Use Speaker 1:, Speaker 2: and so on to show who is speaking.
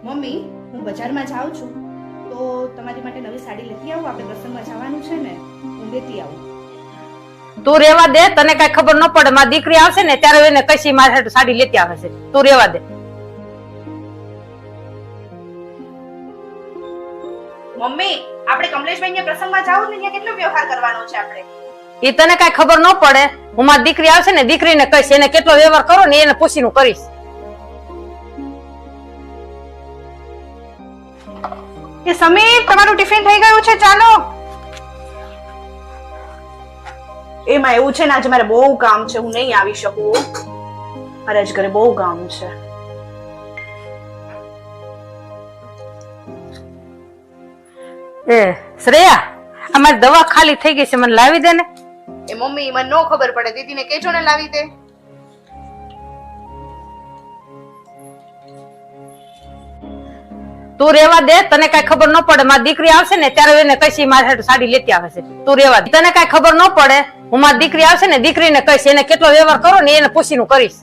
Speaker 1: Mummy, હું બજારમાં જાઉં છું તો તમારી માટે નવી સાડી લેતી આવું. આપણે પ્રસંગમાં જવાનું છે ને, હું લેતી આવું.
Speaker 2: તું રેવા દે, તને કઈ ખબર ન પડે. મારી દીકરી આવશે ને ત્યારે એને કશી મારી હાટુ સાડી લેતી આવે છે. તું રેવા દે.
Speaker 1: મમ્મી, આપણે કમલેશભાઈ ને પ્રસંગમાં જાવું ને, ત્યાં કેટલો વ્યવહાર કરવાનો છે આપણે?
Speaker 2: એ તને કઈ ખબર ન પડે. હું મારી દીકરી આવશે ને, દીકરીને કહીશ એને કેટલો વ્યવહાર કરો ને એને પૂછીને કરીશ.
Speaker 1: એ સમીર, તમારું ટિફિન થઈ ગયું છે, ચાલો. એમાં એવું છે ને, આજે મારે બહુ કામ છે, હું નહીં આવી શકું. મારે આજ ઘરે બહુ કામ છે.
Speaker 2: એ શ્રેયા, અમારી દવા ખાલી થઈ ગઈ છે, મને લાવી દે ને.
Speaker 1: એ મમ્મી, મને નો ખબર પડે, દીદીને કેજો ને લાવી દે.
Speaker 2: તું રેવા દે, તને કઈ ખબર ન પડે. મારી દીકરી આવશે ને ત્યારે એને કશી મારી હાટુ સાડી લેતી આવે છે. તું રેવા દે. તને કઈ ખબર ન પડે. હું મારી દીકરી આવશે ને, દીકરીને કહીશ એને કેટલો વ્યવહાર કરો ને એને પૂછીને કરીશ.